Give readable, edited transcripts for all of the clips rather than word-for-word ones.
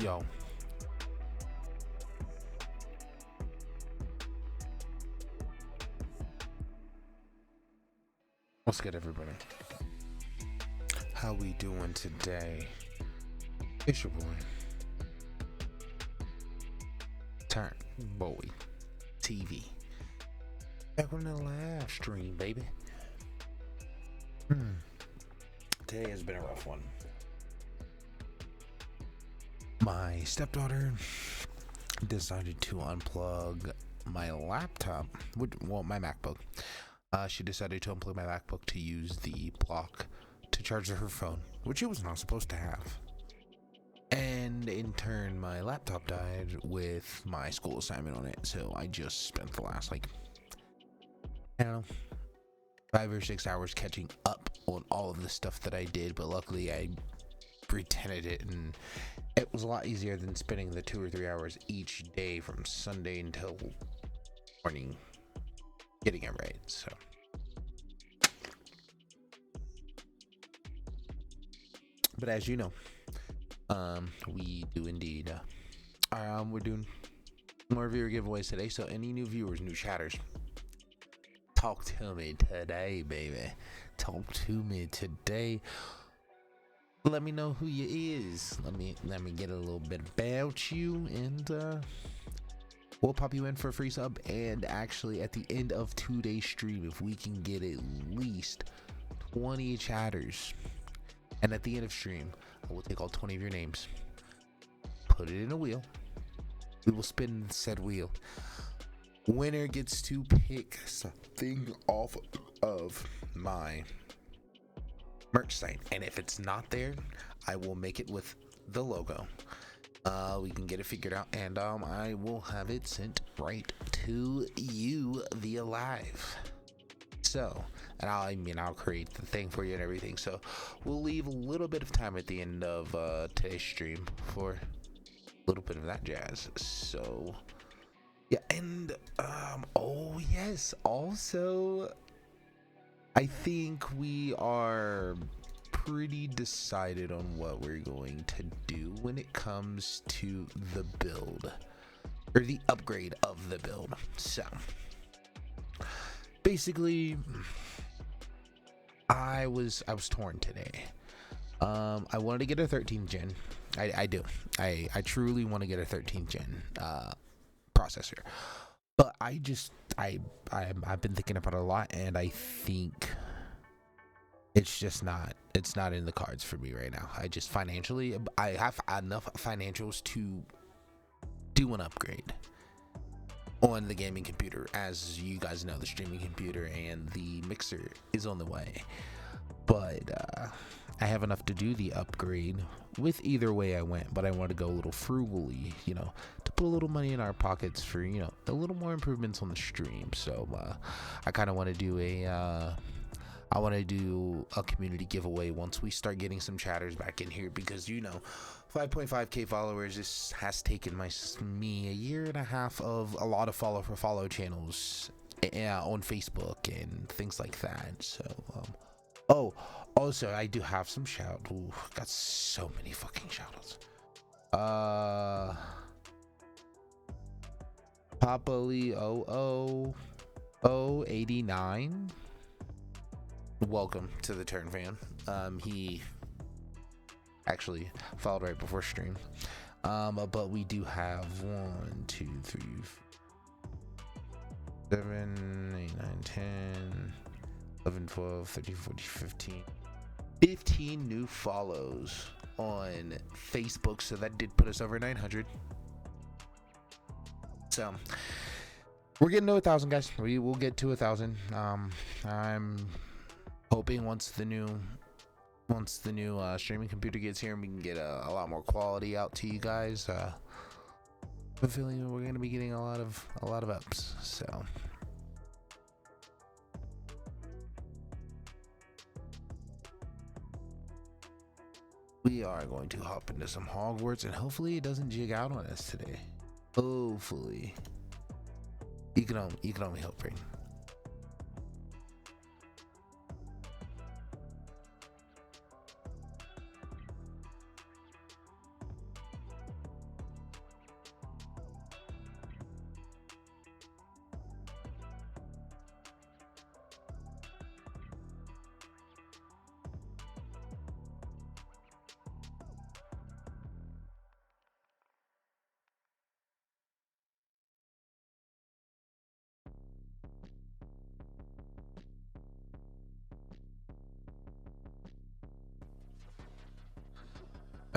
Yo, what's good, everybody? How we doing today? It's your boy, Turn Boy TV. Back on the live stream, baby. Today has been a rough one. My stepdaughter decided to unplug my laptop, my MacBook. She decided to unplug my MacBook to use the block to charge her phone, which it was not supposed to have. And in turn, my laptop died with my school assignment on it. So I just spent the last, I don't know, 5 or 6 hours catching up on all of the stuff that I did. But luckily, I pretended it, and it was a lot easier than spending the 2 or 3 hours each day from Sunday until morning getting it right. So but as you know, we do indeed we're doing more viewer giveaways today. So any new viewers, new chatters, talk to me today, baby. Talk to me today. Let me know who you is. Let me get a little bit about you, and we'll pop you in for a free sub. And actually, at the end of today's stream, if we can get at least 20 chatters, and at the end of stream, I will take all 20 of your names, put it in a wheel. We will spin said wheel. Winner gets to pick something off of my merch site, and if it's not there, I will make it with the logo. We can get it figured out, and I will have it sent right to you via live. So, and I'll create the thing for you and everything. So we'll leave a little bit of time at the end of today's stream for a little bit of that jazz. So yeah, and oh yes, also I think we are pretty decided on what we're going to do when it comes to the build, or the upgrade of the build. So basically, I was torn today. I wanted to get a 13th gen. I do. I truly want to get a 13th gen processor. But I've been thinking about it a lot, and I think it's not in the cards for me right now. I just financially, I have enough financials to do an upgrade on the gaming computer. As you guys know, the streaming computer and the mixer is on the way, but I have enough to do the upgrade with either way I went. But I want to go a little frugally, to put a little money in our pockets for a little more improvements on the stream. So I kind of want to do a community giveaway once we start getting some chatters back in here, because 5.5k followers. This has taken me a year and a half of a lot of follow channels on Facebook and things like that. So also I do have some shout. Ooh, got so many fucking shoutouts. Papa Lee 00089. Welcome to the Turn Fan. He actually followed right before stream. But we do have 1, 2, 3, 4, 7, 8, 9, 10, 11, 12, 13, 14, 15 new follows on Facebook. So that did put us over 900. So we're getting to 1,000, guys. We will get to 1,000. I'm hoping once the new streaming computer gets here and we can get a lot more quality out to you guys, I'm feeling we're gonna be getting a lot of ups. So we are going to hop into some Hogwarts, and hopefully it doesn't jig out on us today. Hopefully. You can only hope, right?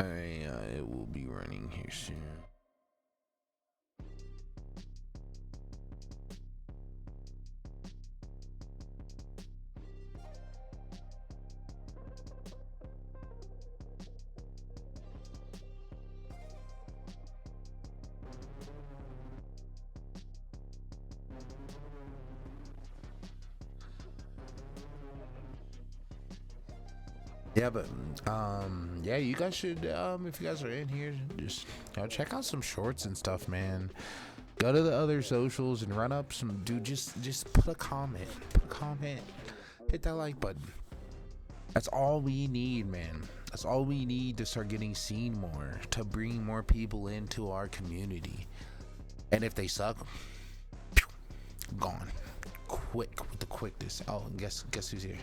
It will be running here soon. Yeah, but yeah, you guys should if you guys are in here, just check out some shorts and stuff, man. Go to the other socials and run up some dude. Just put a comment. Put a comment. Hit that like button. That's all we need, man. That's all we need to start getting seen more, to bring more people into our community. And if they suck, gone. Quick with the quickness. Oh, and guess who's here?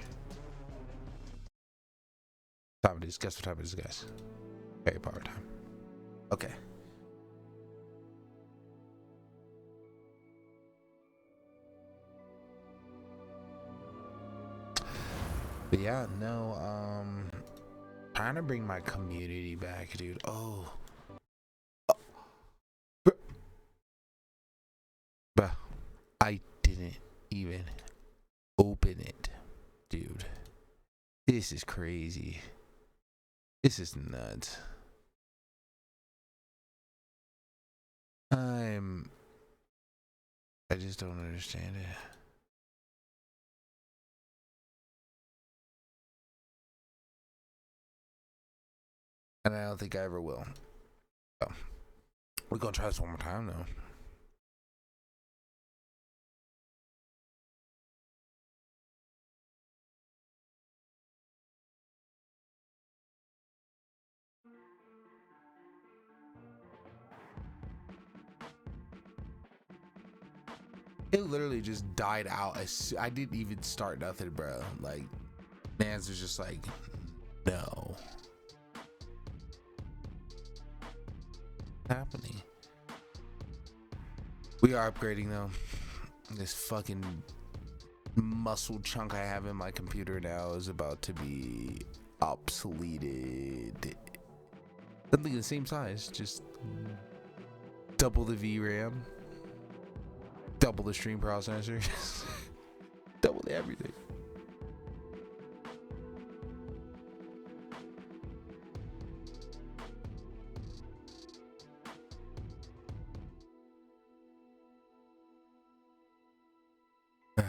Time it is. Guess what time it is, guys? Harry Potter time. Okay. But yeah, no, trying to bring my community back, dude. Oh. Bruh, I didn't even open it, dude. This is crazy. This is nuts. I just don't understand it. And I don't think I ever will. So, we're gonna try this one more time though. It literally just died out as I didn't even start nothing, bro. Like, Nance was just like, no. What's happening? We are upgrading though. This fucking muscle chunk I have in my computer now is about to be obsoleted. Something the same size, just double the VRAM, double the stream processor, double the everything.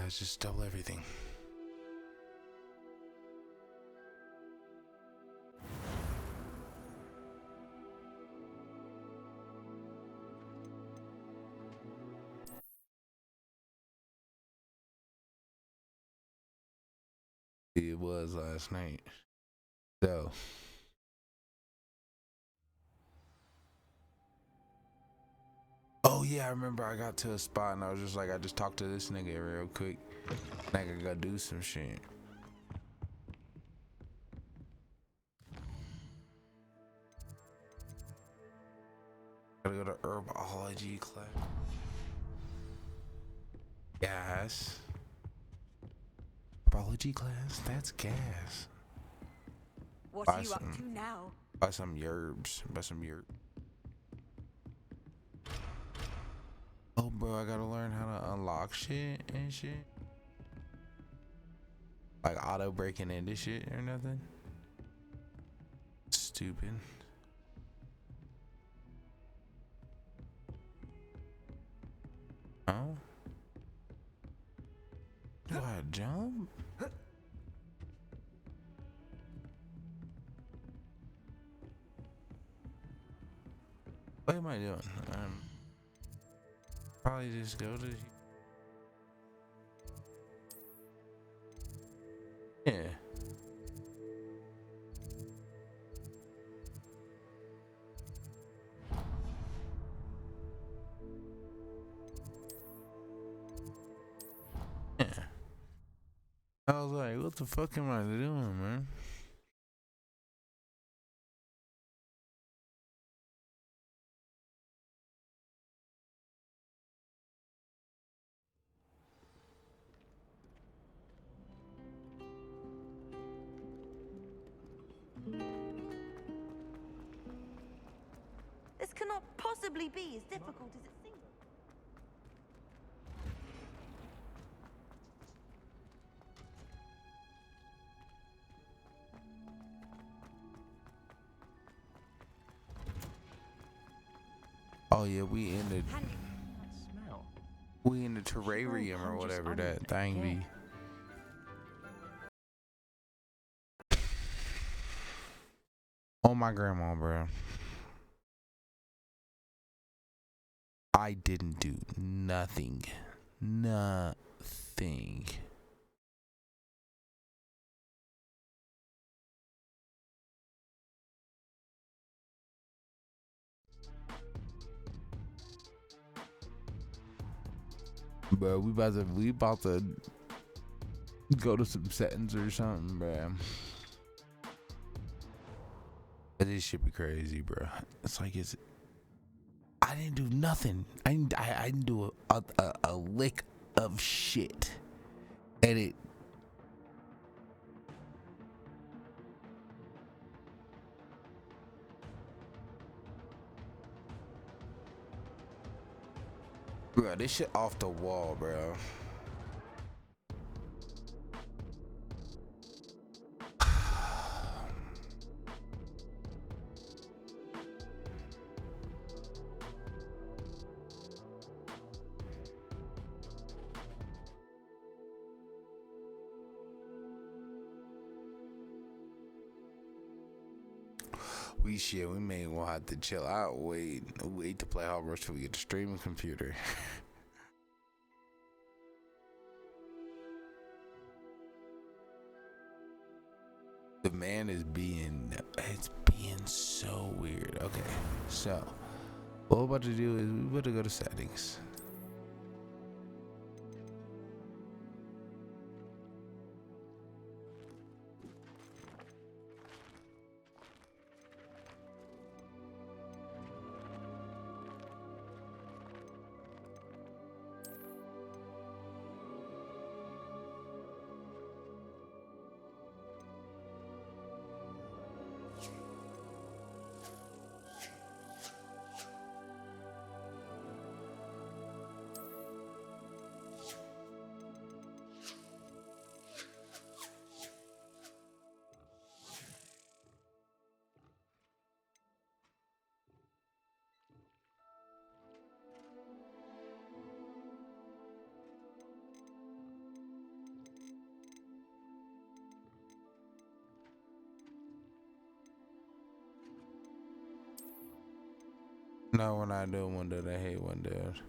It's just double everything. It was last night. So oh yeah, I remember I got to a spot and I was just like, I just talked to this nigga real quick. Nigga gotta do some shit. Gotta go to herbology class. Gas. Herbology class? That's gas. What are you up to now? Buy some herbs. Buy some herbs. Oh, bro, I gotta learn how to unlock shit and shit. Like auto breaking into shit or nothing. Stupid. Oh? Do I jump? What am I doing? Probably just go to. Yeah. Yeah. I was like, what the fuck am I doing, man? cannot possibly be as difficult as it seems. Oh yeah, we in the Smell. terrarium or whatever that thing be. Oh my grandma, bro. I didn't do nothing. Nothing. Bro, we about to go to some settings or something, bro. This shit be crazy, bro. It's like I didn't do nothing. I didn't do a lick of shit, and it. Bro, this shit off the wall, bro. We may well have to chill out. Wait to play Hogwarts till we get the streaming computer. The man is being so weird. Okay, so what we're about to do is we're about to go to settings. No, we're not doing one dude. I hate one dude.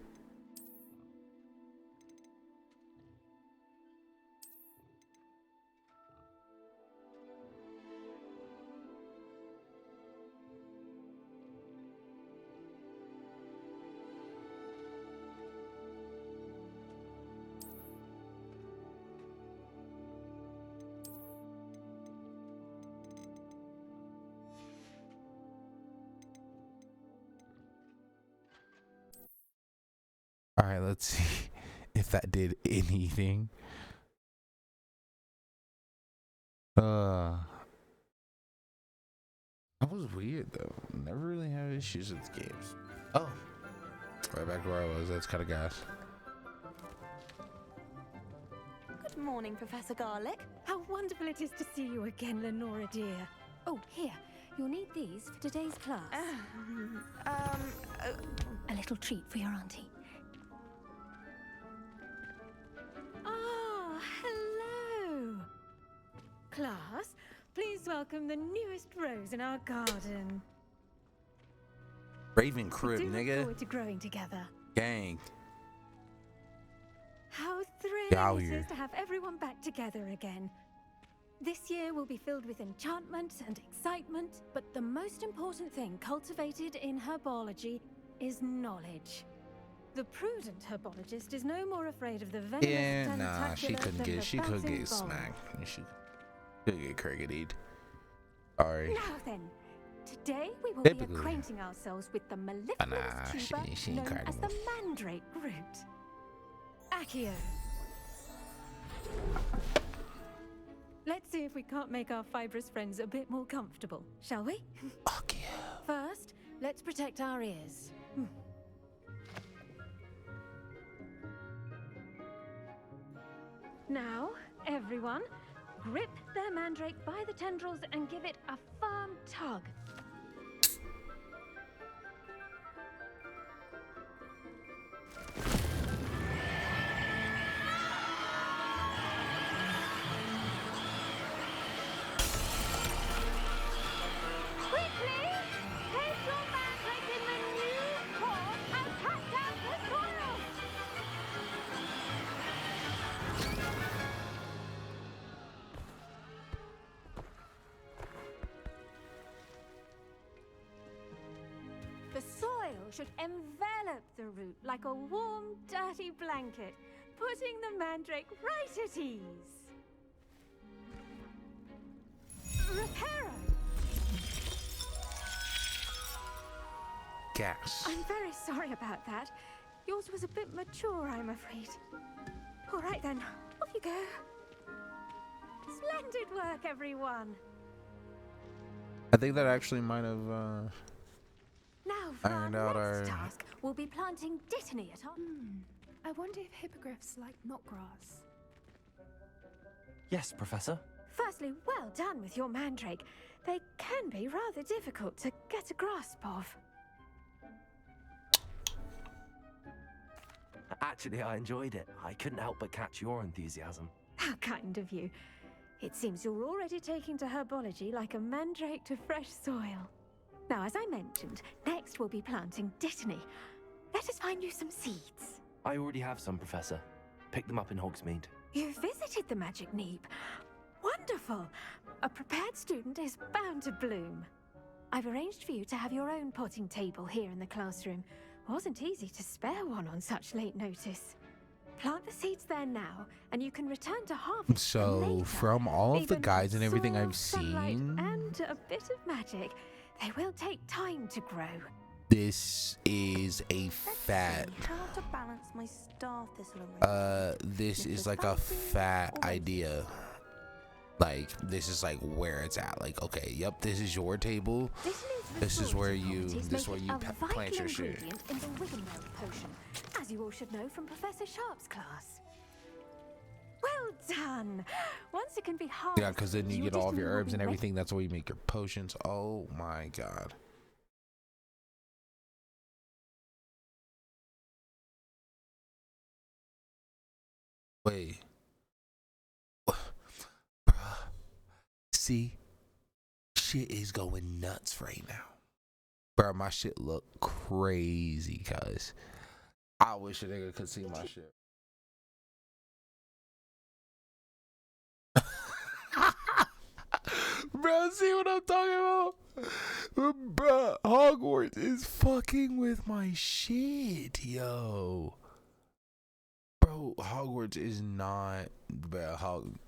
All right, let's see if that did anything. That was weird though. Never really had issues with games. Oh, right back to where I was. That's kind of gas. Good morning, Professor Garlick. How wonderful it is to see you again, Lenora dear. Oh, here, you'll need these for today's class. A little treat for your auntie. Ah, hello. Class, please welcome the newest rose in our garden. Raven crib, We do look nigga. forward to growing together. Gang. How Y'all thrilling it here. is to have everyone back together again. This year will be filled with enchantment and excitement, but the most important thing cultivated in herbology is knowledge. The prudent herbologist is no more afraid of the venomous Yeah, nah, she tentacular couldn't than get. the She could bouncing get bulb. smacked. She could get cricketied. Sorry. Now then, today we will Typically. be acquainting ourselves with the mellifluous Nah, tuber she ain't known as the cardinal. mandrake root. Accio. Let's see if we can't make our fibrous friends a bit more comfortable, shall we? Fuck yeah. First, Let's protect our ears. Now, everyone, grip their mandrake by the tendrils and give it a firm tug. Quickly! Place your mandrake in the new core and cut down the soil! The soil should envelop the root like a warm, dirty blanket, putting the mandrake right at ease. Reparo! Gas. I'm very sorry about that. Yours was a bit mature, I'm afraid. All right then, off you go. Splendid work, everyone. I think that actually might have Now for ironed our out next our... task, we'll be planting Dittany at our... I wonder if hippogriffs like knotgrass. Yes, Professor. Firstly, well done with your mandrake. They can be rather difficult to get a grasp of. Actually, I enjoyed it. I couldn't help but catch your enthusiasm. How kind of you. It seems you're already taking to herbology like a mandrake to fresh soil. Now, as I mentioned, next we'll be planting Dittany. Let us find you some seeds. I already have some, Professor. Picked them up in Hogsmeade. You visited the Magic Neep. Wonderful. A prepared student is bound to bloom. I've arranged for you to have your own potting table here in the classroom. Wasn't easy to spare one on such late notice. Plant the seeds there now, and you can return to harvest them So later. from all of the Even guides and everything soil, I've sunlight, seen, and a bit of magic, they will take time to grow. this is a Let's fat see how to balance my star thistle arrangement. this is like a fat idea. Like, this is like where it's at. Like, okay, yep, this is your table. This is where you plant your shit. In the Wiggenweld potion, as you all should know from Professor Sharp's class. Well done. Once it can be harvested, Yeah, because then you your get all of your Dittany will herbs be and ready. everything. That's where you make your potions. Oh my god. Wait. Bruh. See? Shit is going nuts right now. Bro, my shit look crazy, cuz. I wish a nigga could see my shit. Bro, see what I'm talking about? Bro, Hogwarts is fucking with my shit, yo. Bro, Hogwarts is not, bro,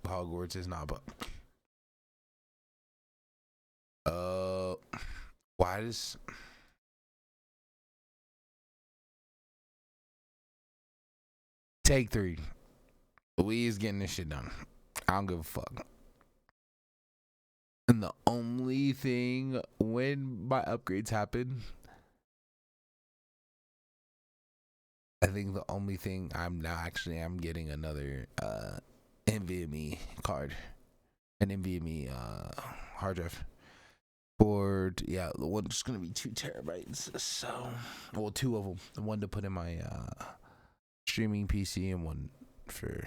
Hogwarts is not, but why does take 3? We is getting this shit done. I don't give a fuck. And the only thing when my upgrades happen, I think the only thing I'm getting another NVMe card, an NVMe hard drive. For yeah, the one's gonna be 2 terabytes. So, well, 2 of them. The one to put in my streaming PC and one for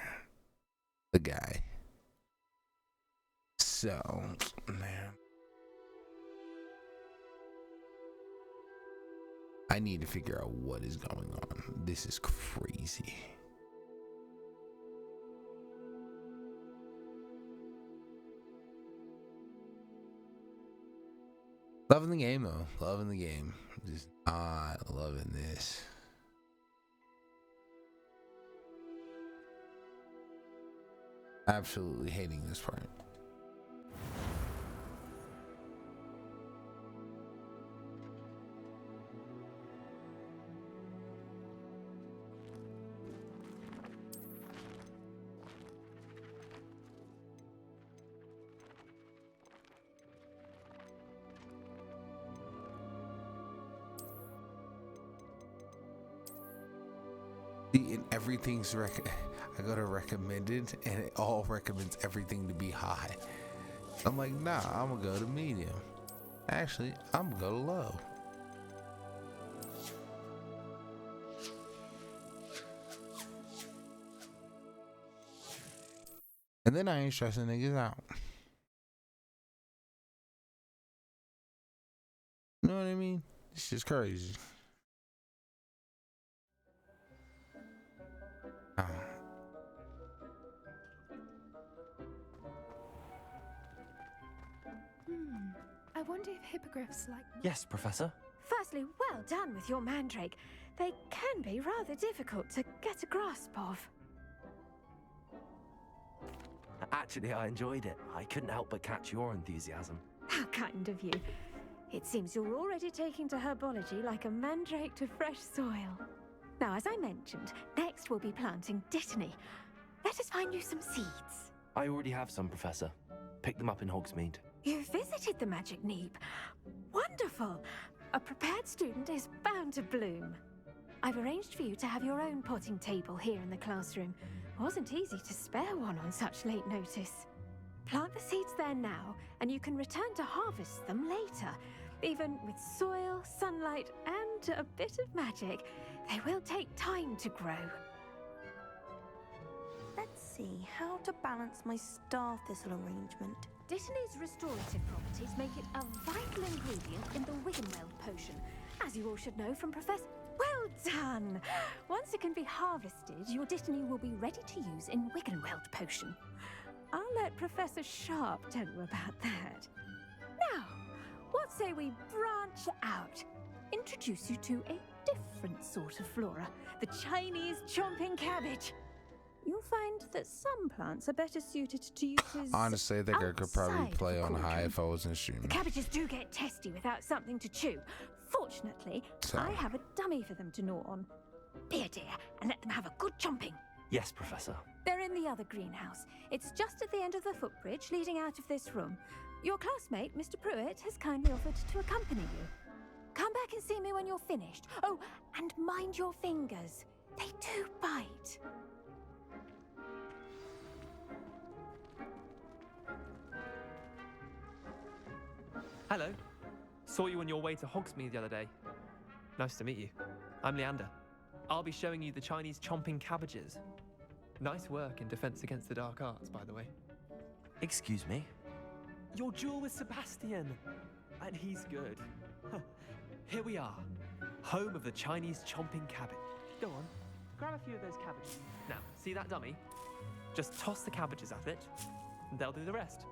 the guy. So, man, I need to figure out what is going on. This is crazy. Loving the game though. Loving the game. Just not loving this. Absolutely hating this part. See, and everything's I go to recommended, and it all recommends everything to be high. I'm like, nah, I'm gonna go to medium. Actually, I'm gonna go to low. And then I ain't stressing niggas out. You know what I mean? It's just crazy. I wonder if hippogriffs like... Yes, Professor. Firstly, well done with your mandrake. They can be rather difficult to get a grasp of. Actually, I enjoyed it. I couldn't help but catch your enthusiasm. How kind of you. It seems you're already taking to herbology like a mandrake to fresh soil. Now, as I mentioned, next we'll be planting dittany. Let us find you some seeds. I already have some, Professor. Picked them up in Hogsmeade. You visited the Magic Neep. Wonderful! A prepared student is bound to bloom. I've arranged for you to have your own potting table here in the classroom. Wasn't easy to spare one on such late notice. Plant the seeds there now, and you can return to harvest them later. Even with soil, sunlight, and a bit of magic, they will take time to grow. Let's see how to balance my star thistle arrangement. Dittany's restorative properties make it a vital ingredient in the Wiggenweld potion, as you all should know from Professor... Well done! Once it can be harvested, your Dittany will be ready to use in Wiggenweld potion. I'll let Professor Sharp tell you about that. Now, what say we branch out? Introduce you to a different sort of flora, the Chinese chomping cabbage. You'll find that some plants are better suited to uses. Honestly, I think I could probably outside play the on high cauldron. if I wasn't The streaming. cabbages do get testy without something to chew. Fortunately, So. I have a dummy for them to gnaw on. Be a dear and let them have a good chomping. Yes, Professor. They're in the other greenhouse. It's just at the end of the footbridge leading out of this room. Your classmate, Mr. Pruitt, has kindly offered to accompany you. Come back and see me when you're finished. Oh, and mind your fingers. They do bite. Hello. Saw you on your way to Hogsmeade the other day. Nice to meet you. I'm Leander. I'll be showing you the Chinese chomping cabbages. Nice work in Defense Against the Dark Arts, by the way. Excuse me? Your duel with Sebastian! And he's good. Huh. Here we are. Home of the Chinese chomping cabbage. Go on, grab a few of those cabbages. Now, see that dummy? Just toss the cabbages at it, and they'll do the rest.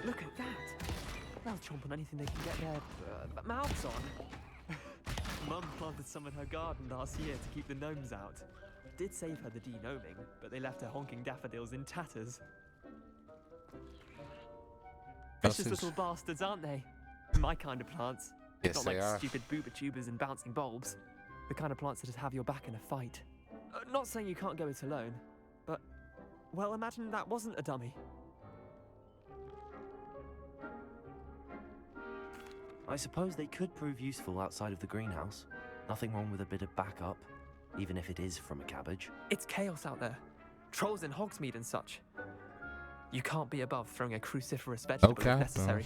Look at that. They'll chomp on anything they can get their mouths on. Mum planted some in her garden last year to keep the gnomes out. Did save her the de-gnoming, but they left her honking daffodils in tatters. Vicious little bastards, aren't they? My kind of plants. Yes, Not they like are. stupid booba tubers and bouncing bulbs. The kind of plants that just have your back in a fight. Not saying you can't go it alone, but, well, imagine that wasn't a dummy. I suppose they could prove useful outside of the greenhouse. Nothing wrong with a bit of backup, even if it is from a cabbage. It's chaos out there. Trolls in Hogsmeade and such. You can't be above throwing a cruciferous vegetable Okay, if necessary.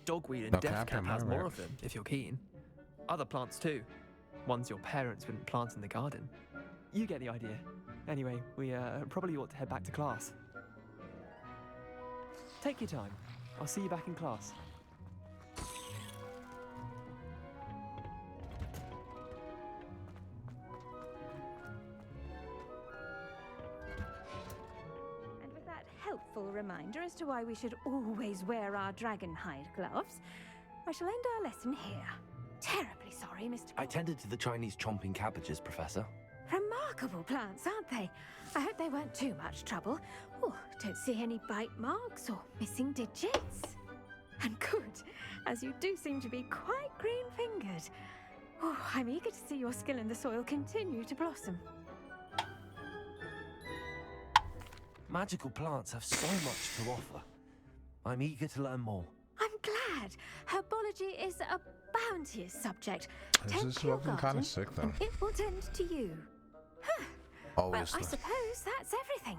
Dogweed and Okay, deathcap has alright. more of them, if you're keen. Other plants too. Ones your parents wouldn't plant in the garden. You get the idea. Anyway, we probably ought to head back to class. Take your time. I'll see you back in class. And with that helpful reminder as to why we should always wear our dragon hide gloves, I shall end our lesson here. terribly sorry, Mr. I tended to the Chinese chomping cabbages, Professor. Remarkable plants, aren't they? I hope they weren't too much trouble. Oh, don't see any bite marks or missing digits. And good, as you do seem to be quite green-fingered. Oh, I'm eager to see your skill in the soil continue to blossom. Magical plants have so much to offer. I'm eager to learn more. I'm glad. Herbology is a bounteous subject. This Tend is to your looking kind garden, of sick, though. and it will tend to you. Huh. Well, Always. I suppose that's everything.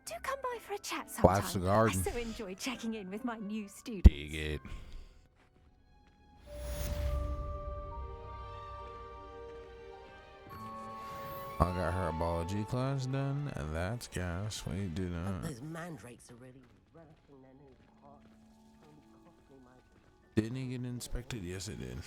Do come by for a chat sometime. Life's a garden. I so enjoy checking in with my new students. Dig it. I got herbology class done, and that's gas. We do not. Those mandrakes are really relishing their new pot. Only cost me my... Didn't he get inspected? Yes, it did.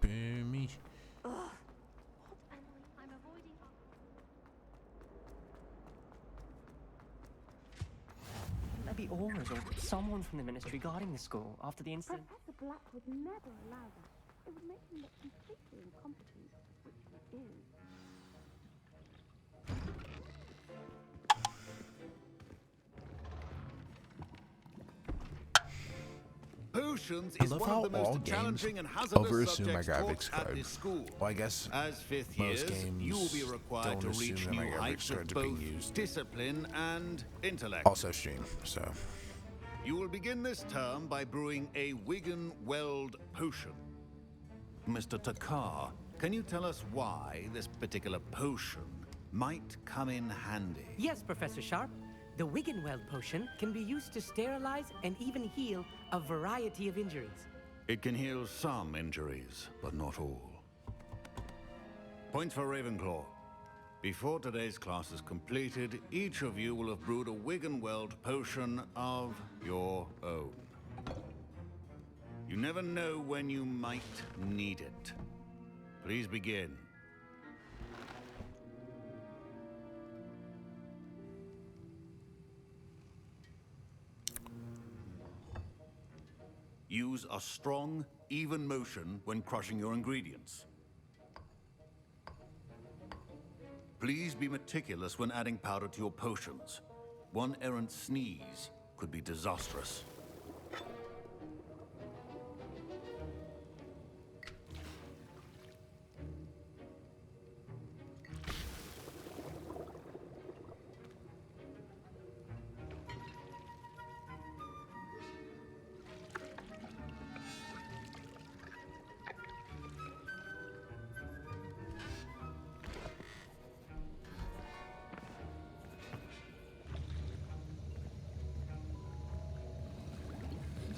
Me. There be auras or someone from the ministry guarding the school after the incident. Professor Black would never allow that. It would make him look completely incompetent, which he is. Potions I is love one how of the all most games challenging and hazardous overassume my subjects graphics taught at card. this school. Well, I guess As fifth most years, games you will be required to don't reach assume that my new graphics heights of cards are being both used. discipline and intellect. also stream. So You will begin this term by brewing a Wigan Weld potion. Mr. Takar, can you tell us why this particular potion might come in handy? Yes, Professor Sharp. The Wiggenweld potion can be used to sterilize and even heal a variety of injuries. It can heal some injuries, but not all. Points for Ravenclaw. Before today's class is completed, each of you will have brewed a Wiggenweld potion of your own. You never know when you might need it. Please begin. Use a strong, even motion when crushing your ingredients. Please be meticulous when adding powder to your potions. One errant sneeze could be disastrous.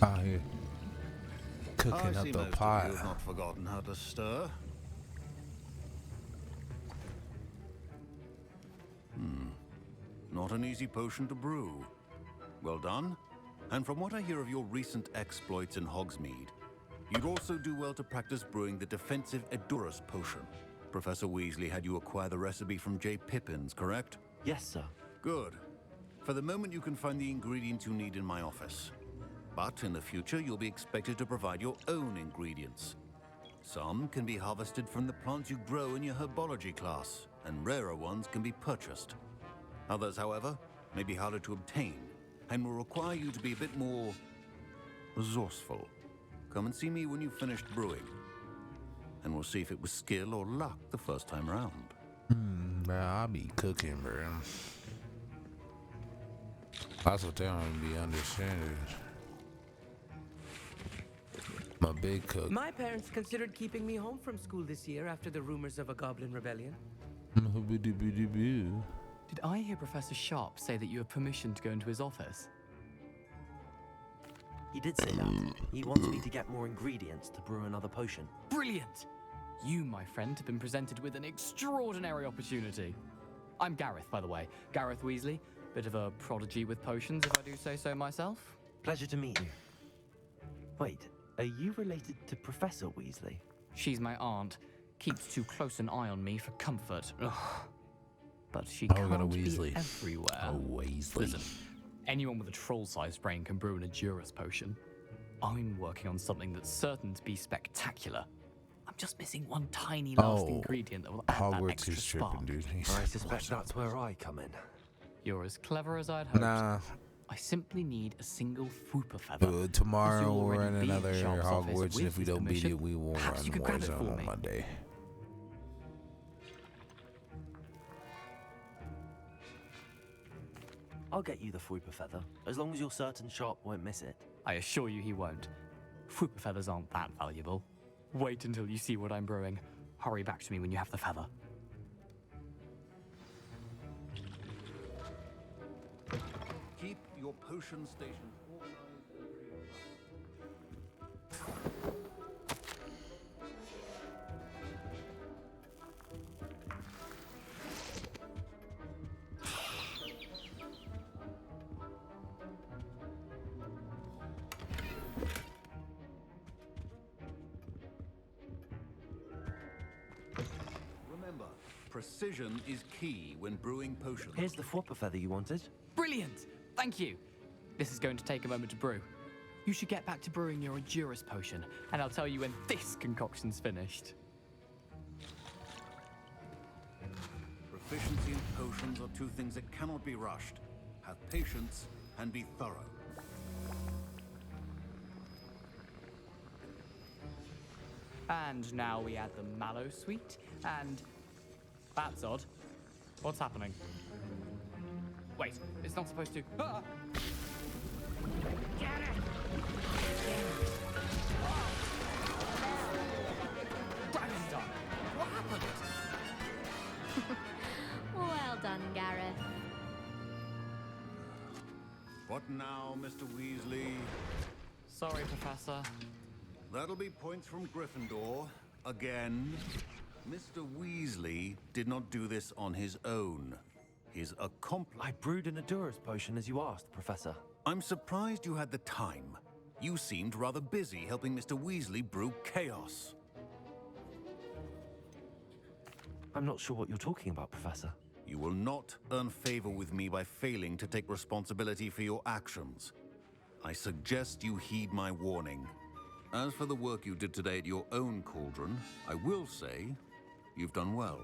out here cooking I up see the most pot. of you have not forgotten how to stir. Not an easy potion to brew. Well done. And from what I hear of your recent exploits in Hogsmeade, you'd also do well to practice brewing the defensive Edurus potion. Professor Weasley had you acquire the recipe from J. Pippins, correct? Yes, sir. Good. For the moment, you can find the ingredients you need in my office. But in the future, you'll be expected to provide your own ingredients. Some can be harvested from the plants you grow in your herbology class, and rarer ones can be purchased. Others, however, may be harder to obtain, and will require you to be a bit more resourceful. Come and see me when you've finished brewing, and we'll see if it was skill or luck the first time around. Bro, I be cooking, bro. That's what they don't even be understanding. I'm a big cook. My parents considered keeping me home from school this year after the rumors of a goblin rebellion. Did I hear Professor Sharp say that you have permission to go into his office? He did say that. He wants me to get more ingredients to brew another potion. Brilliant! You, my friend, have been presented with an extraordinary opportunity. I'm Gareth, by the way. Gareth Weasley. Bit of a prodigy with potions, if I do say so myself. Pleasure to meet you. Wait, are you related to Professor Weasley? She's my aunt. Keeps too close an eye on me for comfort. Ugh. But she Oh, we got a can't be Weasley. everywhere. A Weasley. Listen, anyone with a troll-sized brain can brew an Edurus potion. I'm working on something that's certain to be spectacular. I'm just missing one tiny last ingredient that will add that Hogwarts extra is tripping, spark. dude. I suspect that's where I come in. You're as clever as I'd hoped. Nah. I simply need a single Fwooper feather. Tomorrow you'll we'll already run be in another Sharp's office Hogwarts, and with if we his don't beat permission, it, we will perhaps run you could grab it for Warzone on me. Monday. I'll get you the Fwooper feather, as long as you're certain Sharp won't miss it. I assure you he won't. Fwooper feathers aren't that valuable. Wait until you see what I'm brewing. Hurry back to me when you have the feather. Keep your potion station organized and preoccupied. Remember, precision is key when brewing potions. Here's the Fwooper feather you wanted. Brilliant! Thank you. This is going to take a moment to brew. You should get back to brewing your Edurus potion, and I'll tell you when this concoction's finished. Proficiency in potions are two things that cannot be rushed. Have patience and be thorough. And now we add the mallow sweet, and... That's odd. What's happening? Wait, it's not supposed to... Ah! Dragon's done. What happened? Well done, Gareth. What now, Mr. Weasley? Sorry, Professor. That'll be points from Gryffindor. Again. Mr. Weasley did not do this on his own. His accomplice... I brewed an Edurus potion as you asked, Professor. I'm surprised you had the time. You seemed rather busy helping Mr. Weasley brew chaos. I'm not sure what you're talking about, Professor. You will not earn favor with me by failing to take responsibility for your actions. I suggest you heed my warning. As for the work you did today at your own cauldron, I will say you've done well.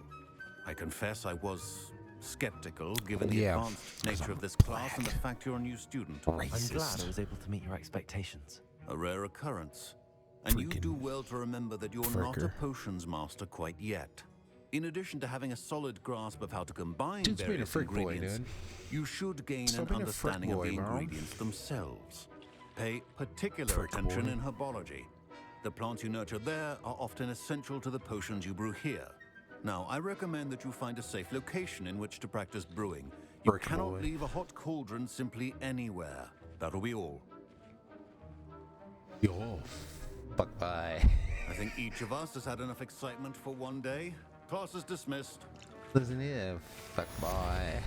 I confess I was skeptical given the advanced nature of this class and the fact you're a new student. I'm glad I was able to meet your expectations. A rare occurrence. And you do well to remember that you're not a potions master quite yet. In addition to having a solid grasp of how to combine Dude's being a various frick boy, ingredients, dude. you should gain Stop an being a frick understanding of boy, the bro. ingredients themselves. Pay particular Frick attention boy. in herbology. The plants you nurture there are often essential to the potions you brew here. Now, I recommend that you find a safe location in which to practice brewing. You Frick cannot boy. leave a hot cauldron simply anywhere. That'll be all. Yo. Fuck bye. I think each of us has had enough excitement for one day. Class is dismissed. Listen here. Fuck bye.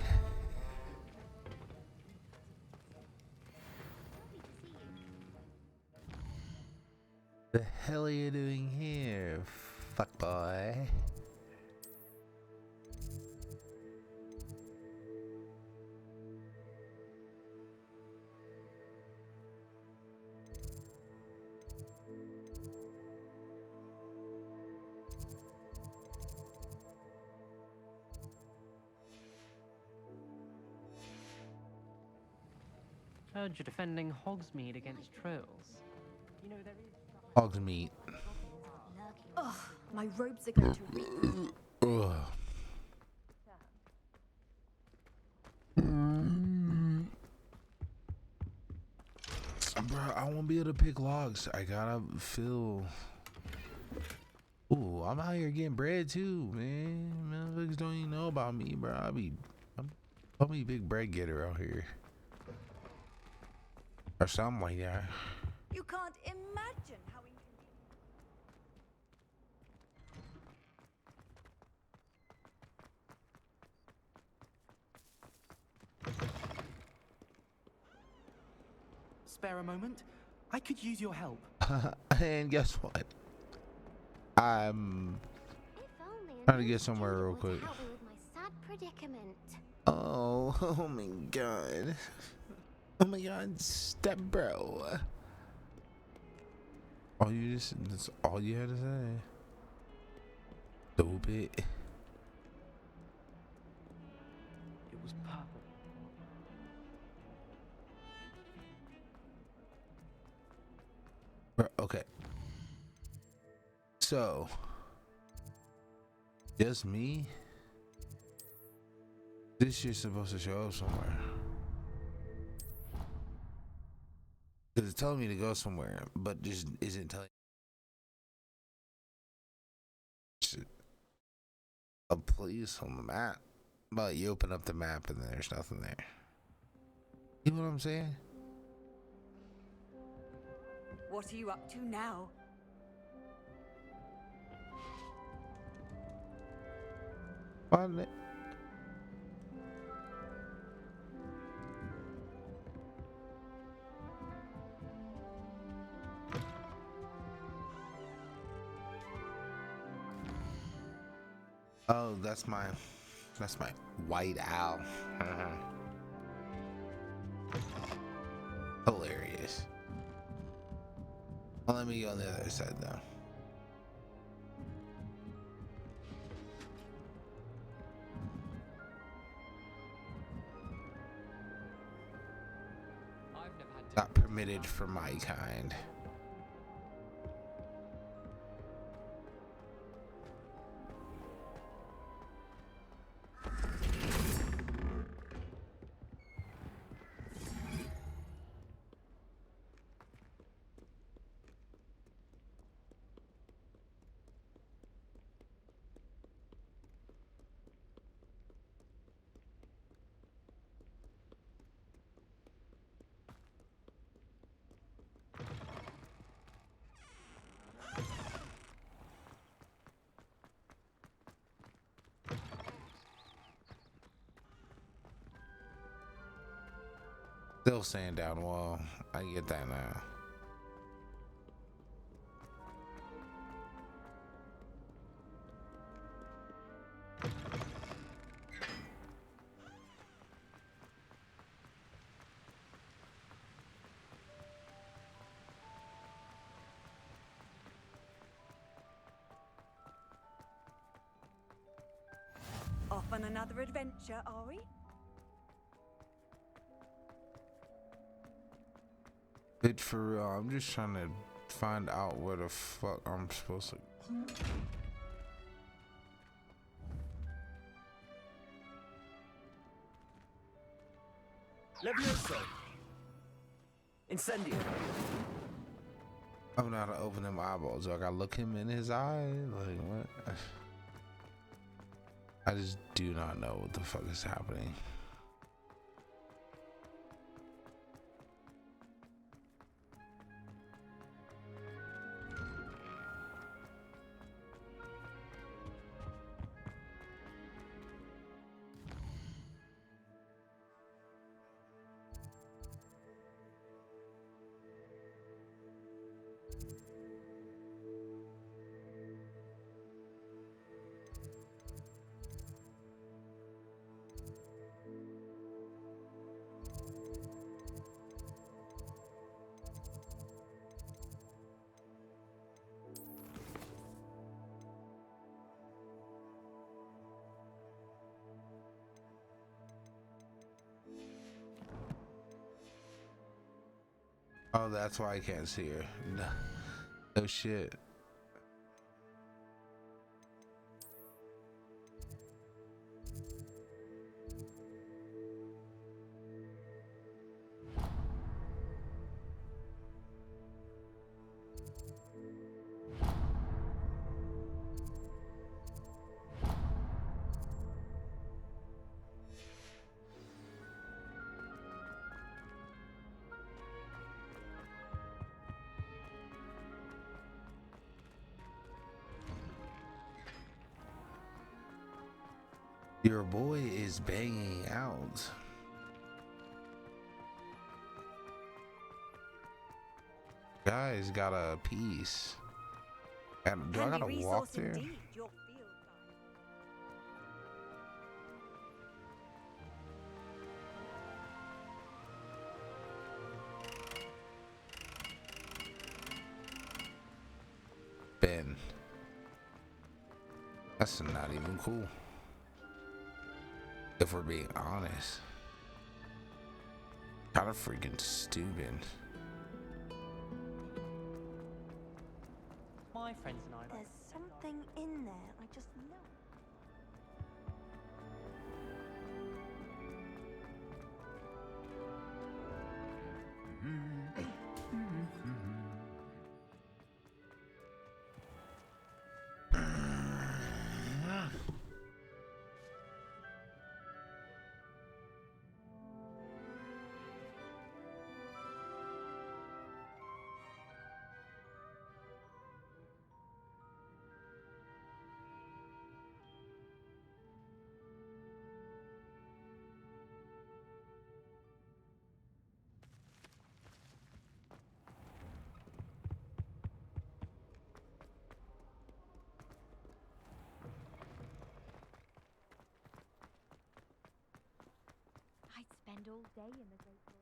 The hell are you doing here? Fuck boy. Heard you're defending Hogsmeade against trolls. You know, there is... Hog's meat. Ugh, my robes are going to rip. Ugh. Bro, I won't be able to pick logs. I gotta feel. Ooh, I'm out here getting bread too, man. Motherfuckers don't even know about me, bro. I'm a big bread getter out here, or something like that. You can't imagine how inconvenient. Spare a moment? I could use your help. And guess what? I'm trying to get somewhere real quick. Help me with my sad predicament. Oh, oh my god. Oh my god, step bro. That's all you had to say. Stupid. It was purple. Okay. So, just me? This shit's supposed to show up somewhere. Because it's telling me to go somewhere, but just isn't telling a place on the map. But you open up the map and there's nothing there. You know what I'm saying? What are you up to now? Find it. Oh, that's my white owl. Hilarious. Well, let me go on the other side though. Not permitted for my kind. Still saying down wall. I get that now. Off on another adventure, are we? It for real. I'm just trying to find out where the fuck I'm supposed to. Levioso! Incendio! I don't know how to open them eyeballs. Do I gotta look him in his eye? Like what? I just do not know what the fuck is happening. Oh, that's why I can't see her. No shit. Your boy is banging out. Guys, got a piece. Do I gotta walk there? Indeed, your field Ben. That's not even cool. If we're being honest. Kinda freaking stupid. My friends and I. There's something in there. I just know. I'd spend all day in the Great Hall.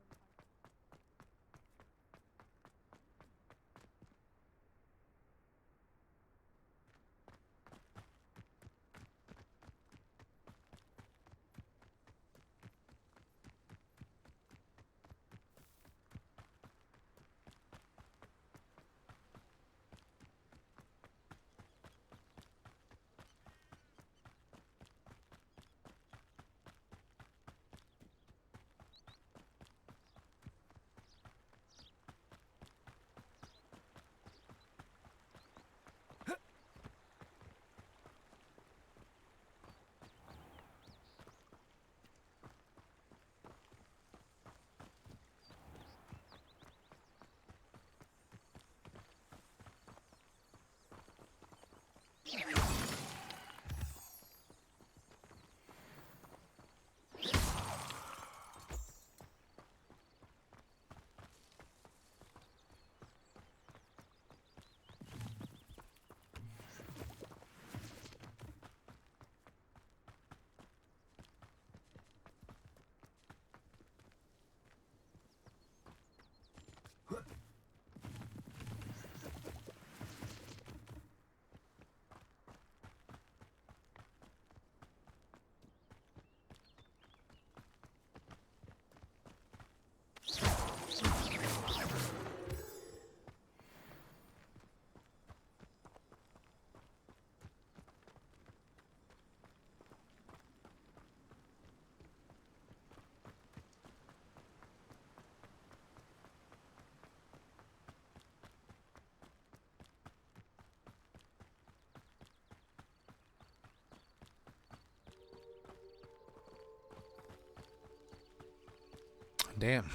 Damn,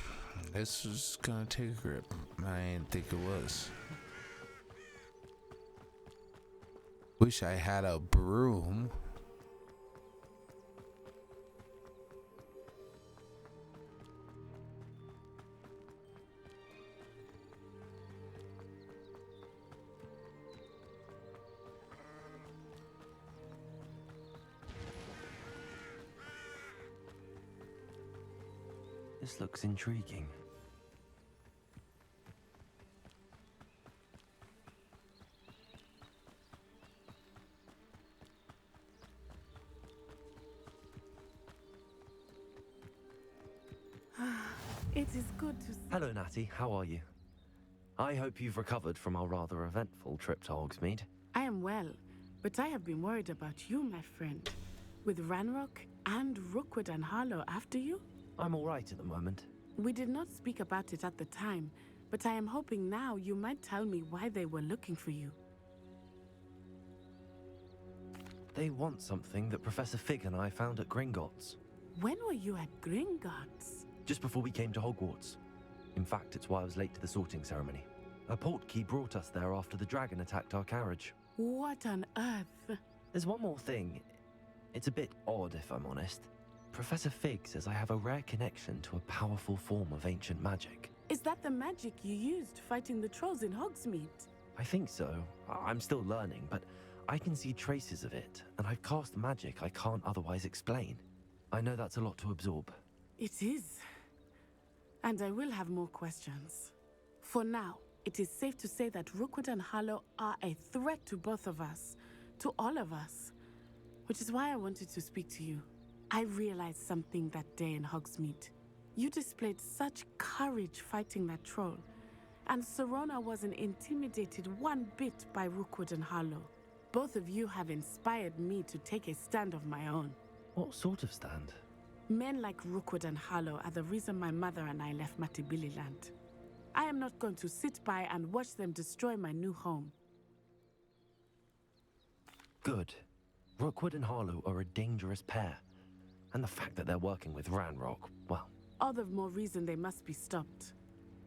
this was gonna take a grip. I didn't think it was. Wish I had a broom. This looks intriguing. It is good to see. Hello, Natty. How are you? I hope you've recovered from our rather eventful trip to Hogsmeade. I am well, but I have been worried about you, my friend. With Ranrock and Rookwood and Harlow after you? I'm all right at the moment. We did not speak about it at the time, but I am hoping now you might tell me why they were looking for you. They want something that Professor Fig and I found at Gringotts. When were you at Gringotts? Just before we came to Hogwarts. In fact, it's why I was late to the sorting ceremony. A portkey brought us there after the dragon attacked our carriage. What on earth? There's one more thing. It's a bit odd, if I'm honest. Professor Fig says I have a rare connection to a powerful form of ancient magic. Is that the magic you used fighting the trolls in Hogsmeade? I think so. I'm still learning, but I can see traces of it, and I've cast magic I can't otherwise explain. I know that's a lot to absorb. It is. And I will have more questions. For now, it is safe to say that Rookwood and Harlow are a threat to both of us, to all of us. Which is why I wanted to speak to you. I realized something that day in Hogsmeade. You displayed such courage fighting that troll, and Serona wasn't intimidated one bit by Rookwood and Harlow. Both of you have inspired me to take a stand of my own. What sort of stand? Men like Rookwood and Harlow are the reason my mother and I left Matibililand. I am not going to sit by and watch them destroy my new home. Good. Rookwood and Harlow are a dangerous pair. And the fact that they're working with Ranrock, well... All the more reason they must be stopped.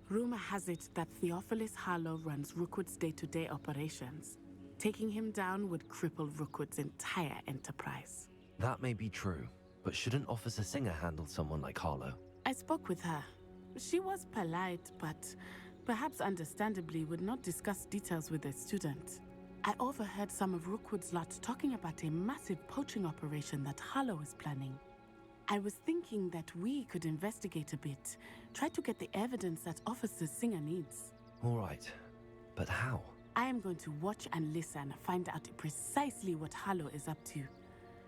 Rumor has it that Theophilus Harlow runs Rookwood's day-to-day operations. Taking him down would cripple Rookwood's entire enterprise. That may be true, but shouldn't Officer Singer handle someone like Harlow? I spoke with her. She was polite, but perhaps understandably would not discuss details with a student. I overheard some of Rookwood's lot talking about a massive poaching operation that Harlow is planning. I was thinking that we could investigate a bit, try to get the evidence that Officer Singer needs. All right, but how? I am going to watch and listen, find out precisely what Harlow is up to.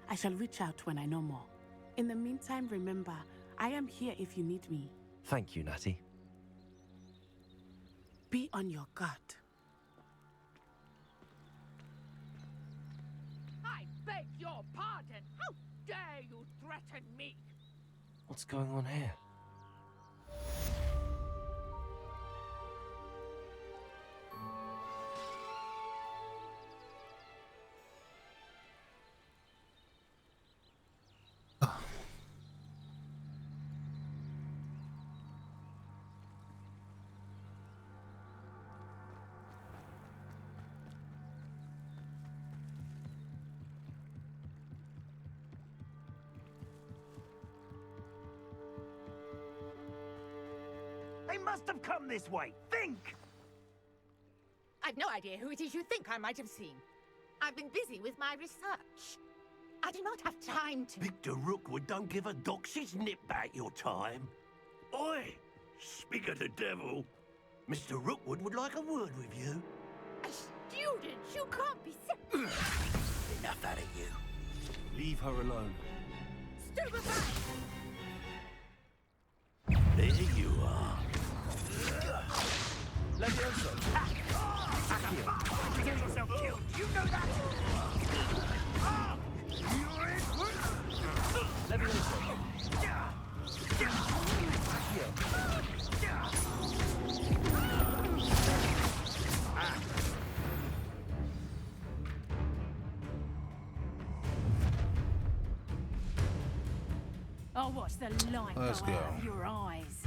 I shall reach out when I know more. In the meantime, remember, I am here if you need me. Thank you, Natty. Be on your guard. I beg your pardon. How dare you threaten me? What's going on here? They must have come this way. Think! I've no idea who it is you think I might have seen. I've been busy with my research. I do not have time to... Victor Rookwood don't give a doxy's nip back your time. Oi! Speak of the devil. Mr. Rookwood would like a word with you. A student? You can't be serious. Enough out of you. Leave her alone. Stupefy! There you are. Levioso! You get yourself killed. You know that? You're in. Levioso! I'll watch the light Let's go go. out of your eyes.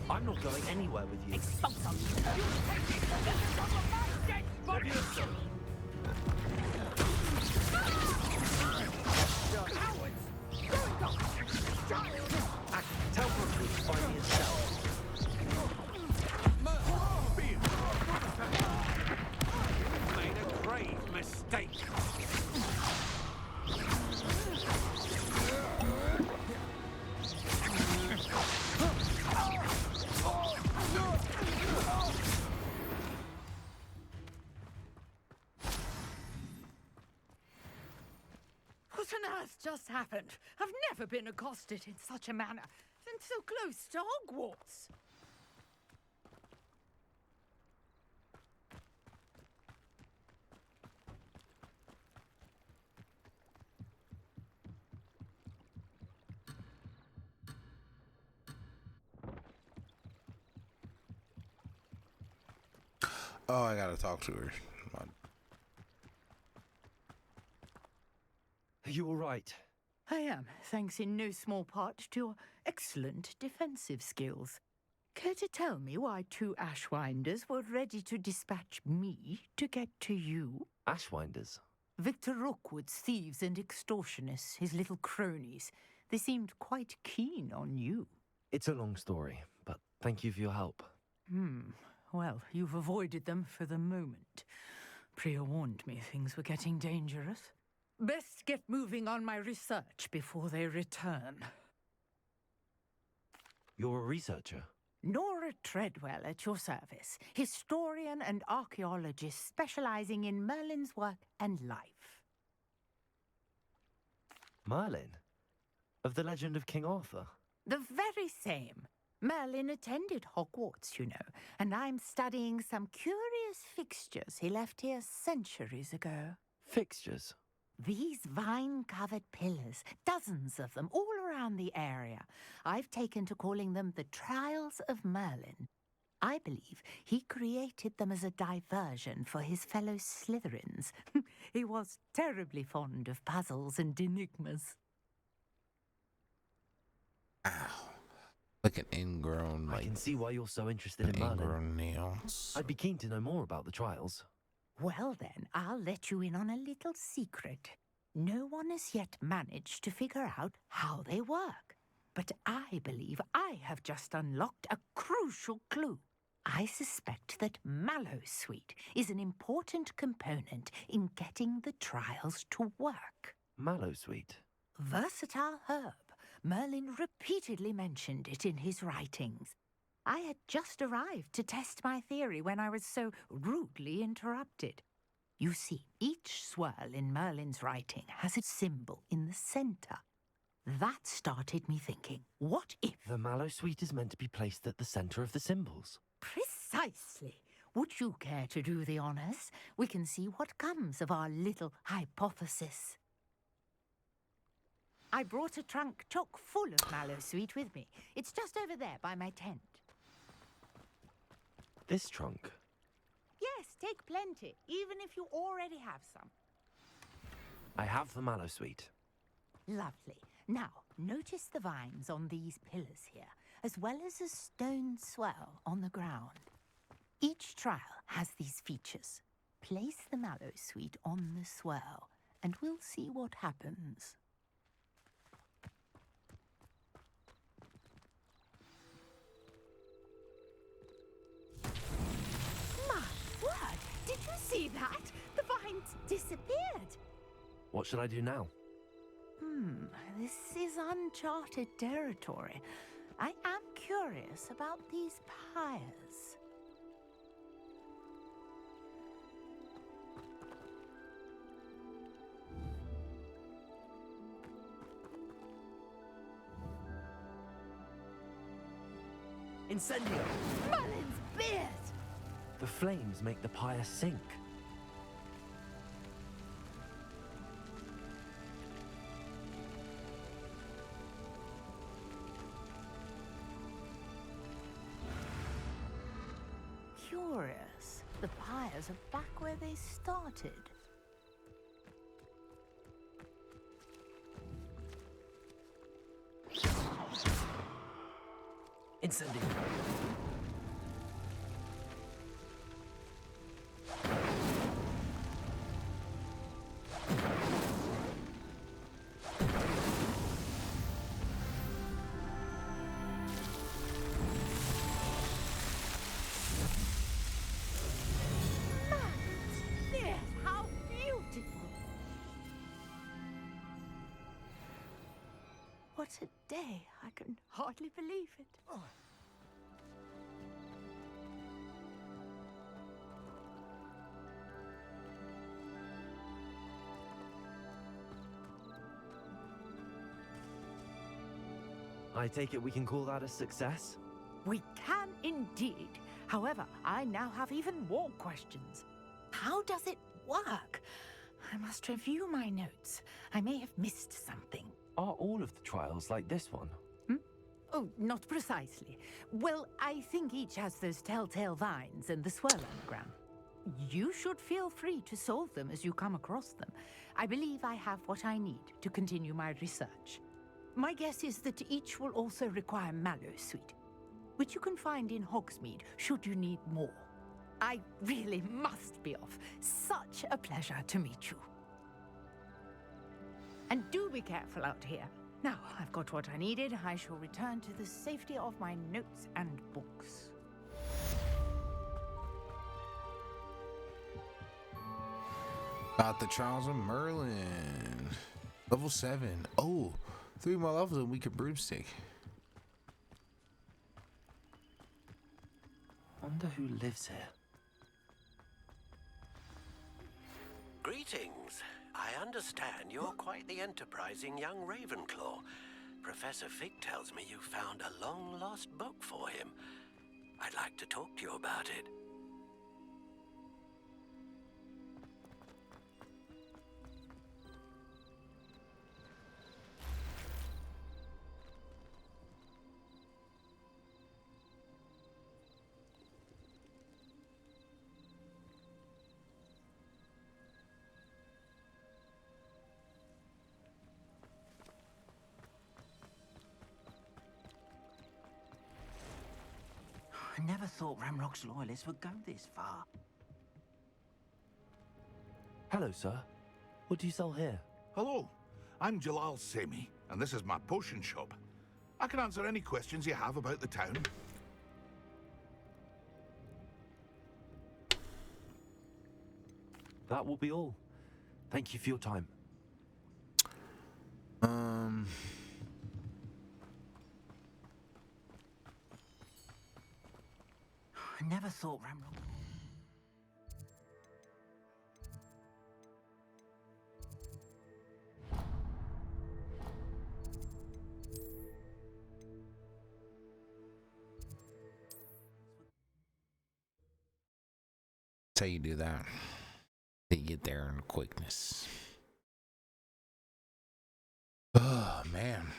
I'm not going anywhere with you. Expulso! Levioso! Tell Rookwood to find me himself. Made a grave mistake. What on earth just happened? I've never been accosted in such a manner, and so close to Hogwarts. Oh, I gotta talk to her. Come on. Are you all right? I am, thanks in no small part to your excellent defensive skills. Care to tell me why 2 Ashwinders were ready to dispatch me to get to you? Ashwinders? Victor Rookwood's thieves and extortionists, his little cronies. They seemed quite keen on you. It's a long story, but thank you for your help. Well, you've avoided them for the moment. Priya warned me things were getting dangerous. Best get moving on my research before they return. You're a researcher? Nora Treadwell at your service, historian and archaeologist specializing in Merlin's work and life. Merlin? Of the legend of King Arthur? The very same. Merlin attended Hogwarts, you know, and I'm studying some curious fixtures he left here centuries ago. Fixtures? These vine-covered pillars, dozens of them, all around the area. I've taken to calling them the Trials of Merlin. I believe he created them as a diversion for his fellow Slytherins. He was terribly fond of puzzles and enigmas. Ow. Like an ingrown, I can see why you're so interested in Merlin. ingrown nails. I'd be keen to know more about the trials. Well then, I'll let you in on a little secret. No one has yet managed to figure out how they work. But I believe I have just unlocked a crucial clue. I suspect that Mallowsweet is an important component in getting the trials to work. Mallowsweet? Versatile herb. Merlin repeatedly mentioned it in his writings. I had just arrived to test my theory when I was so rudely interrupted. You see, each swirl in Merlin's writing has a symbol in the center. That started me thinking, what if... The Mallowsweet is meant to be placed at the center of the symbols. Precisely. Would you care to do the honors? We can see what comes of our little hypothesis. I brought a trunk chock full of Mallowsweet with me. It's just over there by my tent. This trunk? Yes, take plenty, even if you already have some. I have the Mallowsweet. Lovely. Now, notice the vines on these pillars here, as well as a stone swell on the ground. Each trial has these features. Place the Mallowsweet on the swell, and we'll see what happens. Did you see that? The vines disappeared. What should I do now? This is uncharted territory. I am curious about these pyres. Incendio! Merlin's beard! The flames make the pyre sink. Curious. The pyres are back where they started. Incendio! What a day. I can hardly believe it. Oh. I take it we can call that a success? We can indeed. However, I now have even more questions. How does it work? I must review my notes. I may have missed something. Are all of the trials like this one? Oh, not precisely. Well, I think each has those telltale vines and the swirl underground. You should feel free to solve them as you come across them. I believe I have what I need to continue my research. My guess is that each will also require Mallowsweet, which you can find in Hogsmeade should you need more. I really must be off. Such a pleasure to meet you. And do be careful out here. Now, I've got what I needed. I shall return to the safety of my notes and books. Got the Trials of Merlin. Level 7. Oh, 3 more levels and we can broomstick. Wonder who lives here. Greetings. I understand you're quite the enterprising young Ravenclaw. Professor Fig tells me you found a long-lost book for him. I'd like to talk to you about it. I never thought Ramrock's loyalists would go this far. Hello, sir. What do you sell here? Hello, I'm Jalal Semi, and this is my potion shop. I can answer any questions you have about the town. That will be all. Thank you for your time. I never thought Ramrock... That's how you do that. You get there in quickness. Oh man.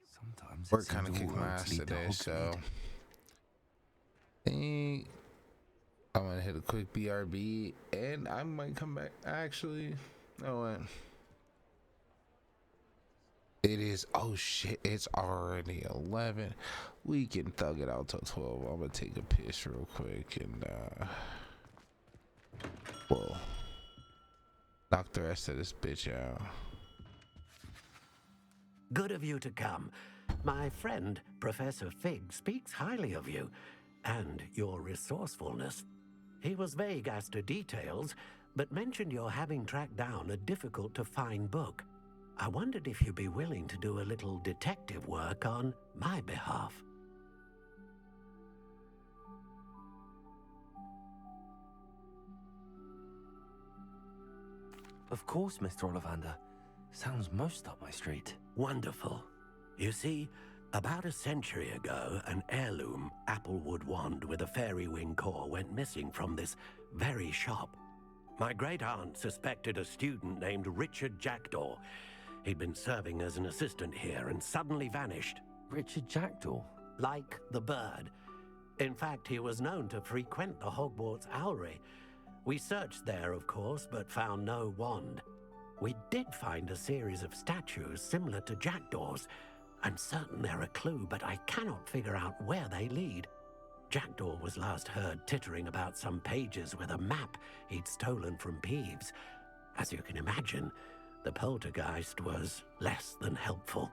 Sometimes Work kind of kicked my ass today, so I think I'm gonna hit a quick BRB and I might come back. Actually, no what? It is, oh shit, it's already 11. We can thug it out till 12. I'm gonna take a piss real quick and well, knock the rest of this bitch out. Good of you to come. My friend, Professor Fig, speaks highly of you and your resourcefulness. He was vague as to details, but mentioned your having tracked down a difficult-to-find book. I wondered if you'd be willing to do a little detective work on my behalf. Of course, Mr. Ollivander. Sounds most up my street. Wonderful. You see, about a century ago, an heirloom applewood wand with a fairy wing core went missing from this very shop. My great-aunt suspected a student named Richard Jackdaw. He'd been serving as an assistant here and suddenly vanished. Richard Jackdaw? Like the bird. In fact, he was known to frequent the Hogwarts Owlery. We searched there, of course, but found no wand. We did find a series of statues similar to Jackdaw's. I'm certain they're a clue, but I cannot figure out where they lead. Jackdaw was last heard tittering about some pages with a map he'd stolen from Peeves. As you can imagine, the poltergeist was less than helpful.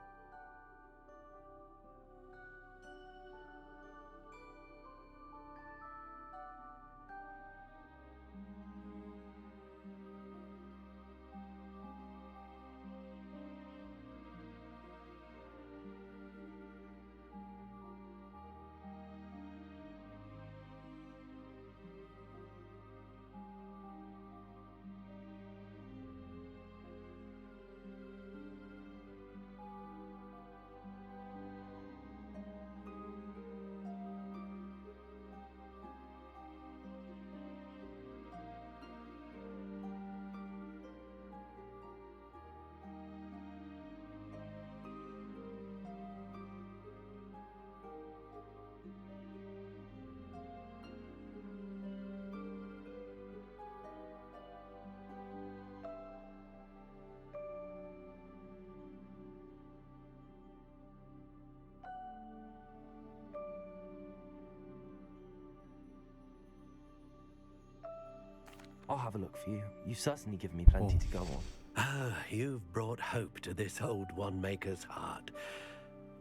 I'll have a look for you. You've certainly given me plenty to go on. Ah, you've brought hope to this old one-maker's heart.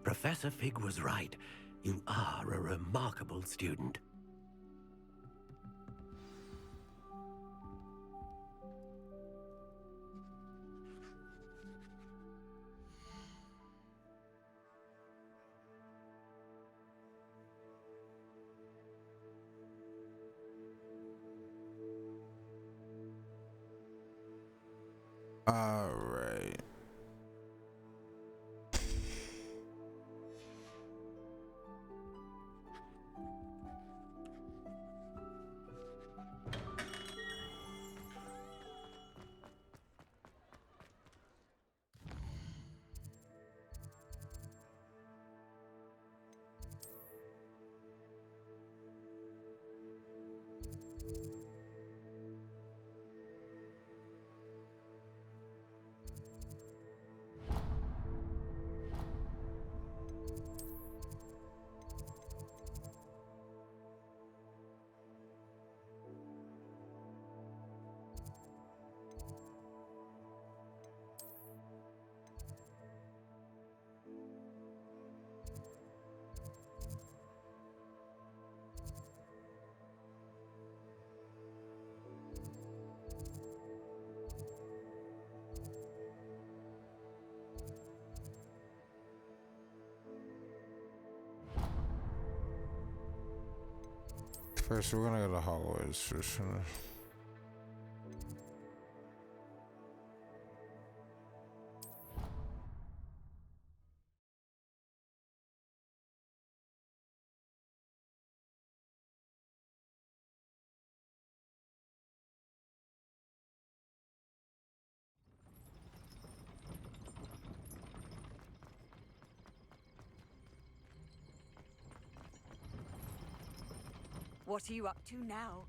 Professor Fig was right. You are a remarkable student. All right. First, we're gonna go to Hogwarts for sure. What are you up to now?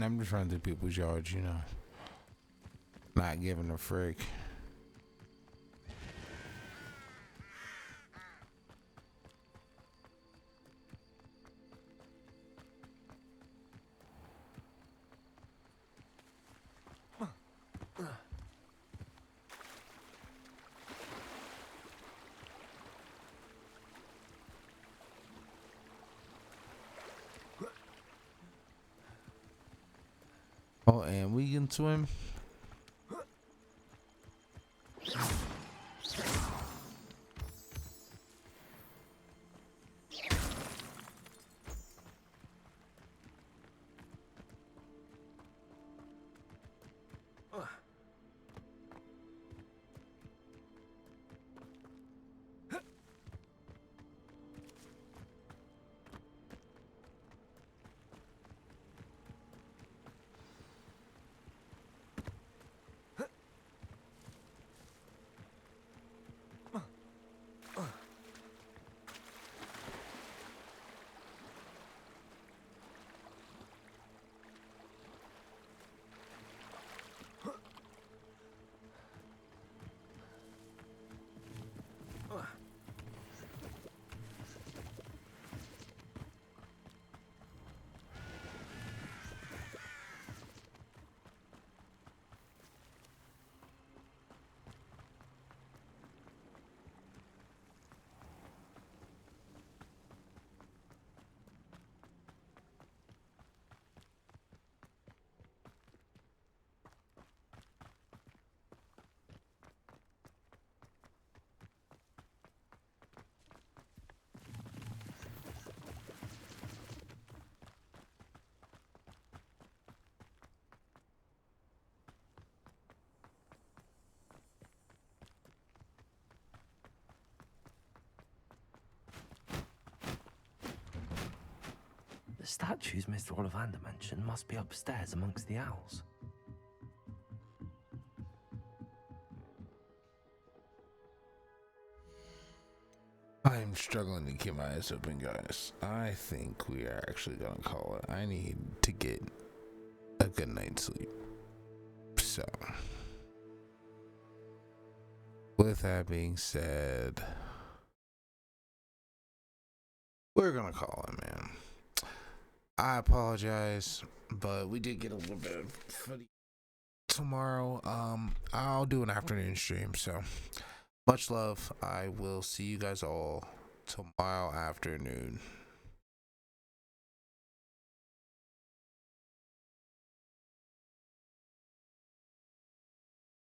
I'm just running through people's yards, you know. Not giving a frick. Oh, and we can swim. statues Mr. Ollivander mentioned must be upstairs amongst the owls. I'm struggling to keep my eyes open, guys. I think we are actually gonna call it. I need to get a good night's sleep. So, with that being said, we're gonna call it, man. I apologize, but we did get a little bit of footy tomorrow. I'll do an afternoon stream, so much love. I will see you guys all tomorrow afternoon.